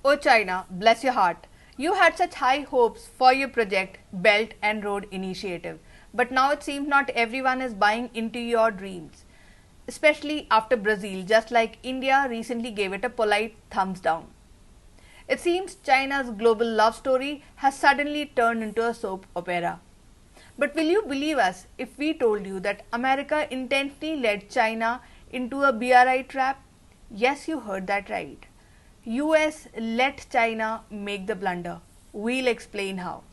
Oh China, bless your heart. You had such high hopes for your project Belt and Road Initiative, but now it seems not everyone is buying into your dreams. Especially after Brazil, just like India recently gave it a polite thumbs down. It seems China's global love story has suddenly turned into a soap opera. But will you believe us if we told you that America intentionally led China into a BRI trap? Yes, you heard that right. US let China make the blunder. We'll explain how.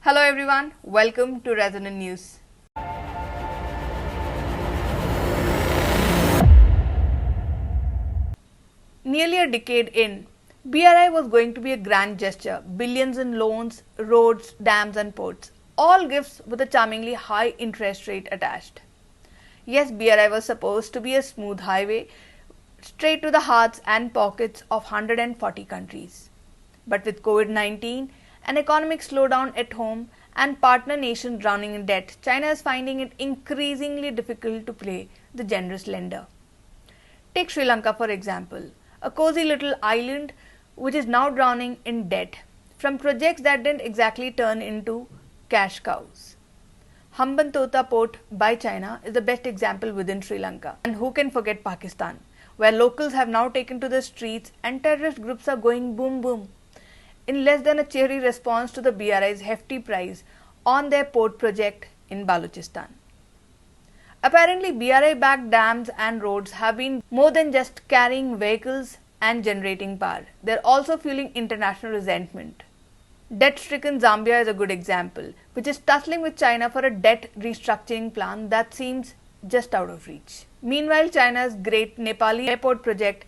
Hello everyone, welcome to Resonant News. Nearly a decade in, BRI was going to be a grand gesture, billions in loans, roads, dams and ports, all gifts with a charmingly high interest rate attached. Yes, BRI was supposed to be a smooth highway straight to the hearts and pockets of 140 countries. But with COVID-19, an economic slowdown at home and partner nations drowning in debt, China is finding it increasingly difficult to play the generous lender. Take Sri Lanka for example, a cozy little island which is now drowning in debt from projects that didn't exactly turn into cash cows. Hambantota port by China is the best example within Sri Lanka. And who can forget Pakistan, where locals have now taken to the streets and terrorist groups are going boom boom in less than a cheery response to the BRI's hefty price on their port project in Balochistan. Apparently, BRI-backed dams and roads have been more than just carrying vehicles and generating power. They're also fueling international resentment. Debt-stricken Zambia is a good example, which is tussling with China for a debt restructuring plan that seems just out of reach. Meanwhile, China's great Nepali airport project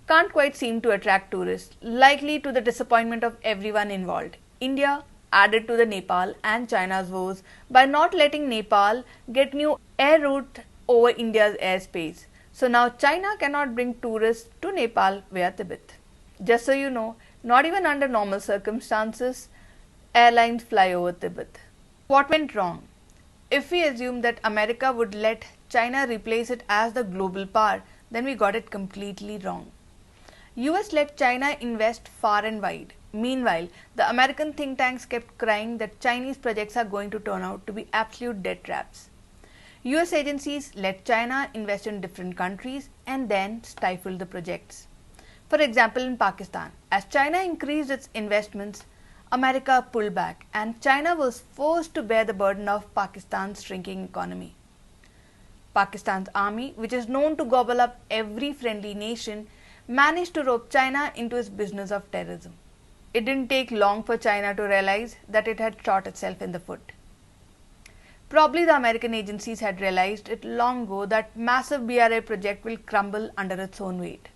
can't quite seem to attract tourists, likely to the disappointment of everyone involved. India added to the Nepal and China's woes by not letting Nepal get new air route over India's airspace. So now China cannot bring tourists to Nepal via Tibet. Just so you know, not even under normal circumstances, airlines fly over Tibet. What went wrong? If we assume that America would let China replace it as the global power, then we got it completely wrong. US let China invest far and wide. Meanwhile, the American think tanks kept crying that Chinese projects are going to turn out to be absolute debt traps. US agencies let China invest in different countries and then stifled the projects. For example, in Pakistan, as China increased its investments, America pulled back and China was forced to bear the burden of Pakistan's shrinking economy. Pakistan's army, which is known to gobble up every friendly nation, managed to rope China into its business of terrorism. It didn't take long for China to realize that it had shot itself in the foot. Probably the American agencies had realized it long ago that massive BRI project will crumble under its own weight.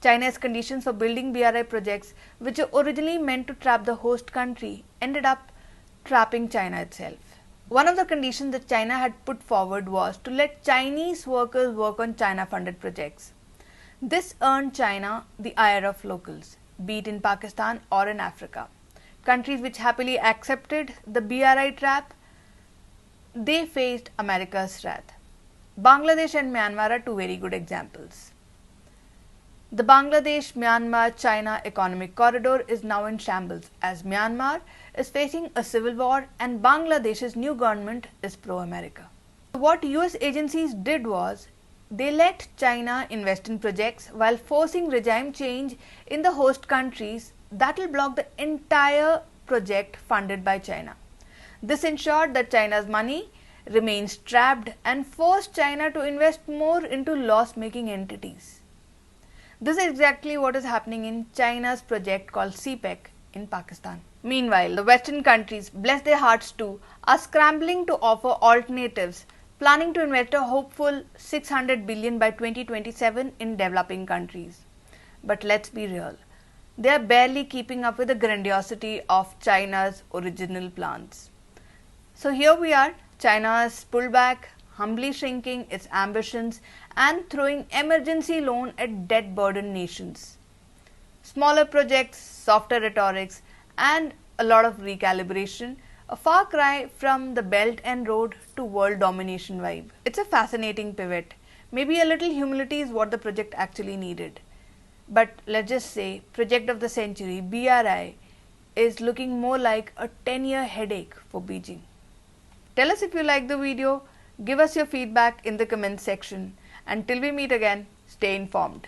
China's conditions for building BRI projects, which were originally meant to trap the host country, ended up trapping China itself. One of the conditions that China had put forward was to let Chinese workers work on China-funded projects. This earned China the ire of locals, be it in Pakistan or in Africa. Countries which happily accepted the BRI trap, they faced America's wrath. Bangladesh and Myanmar are two very good examples. The Bangladesh-Myanmar-China economic corridor is now in shambles as Myanmar is facing a civil war and Bangladesh's new government is pro-America. What US agencies did was they let China invest in projects while forcing regime change in the host countries that will block the entire project funded by China. This ensured that China's money remains trapped and forced China to invest more into loss-making entities. This is exactly what is happening in China's project called CPEC in Pakistan. Meanwhile, the Western countries, bless their hearts too, are scrambling to offer alternatives, planning to invest a hopeful $600 billion by 2027 in developing countries. But let's be real, they are barely keeping up with the grandiosity of China's original plans. So here we are, China has pulled back, humbly shrinking its ambitions and throwing emergency loan at debt-burdened nations. Smaller projects, softer rhetorics and a lot of recalibration, a far cry from the Belt and Road to world domination vibe. It's a fascinating pivot. Maybe a little humility is what the project actually needed. But let's just say project of the century BRI is looking more like a 10-year headache for Beijing. Tell us if you like the video, give us your feedback in the comments section. Until we meet again, stay informed.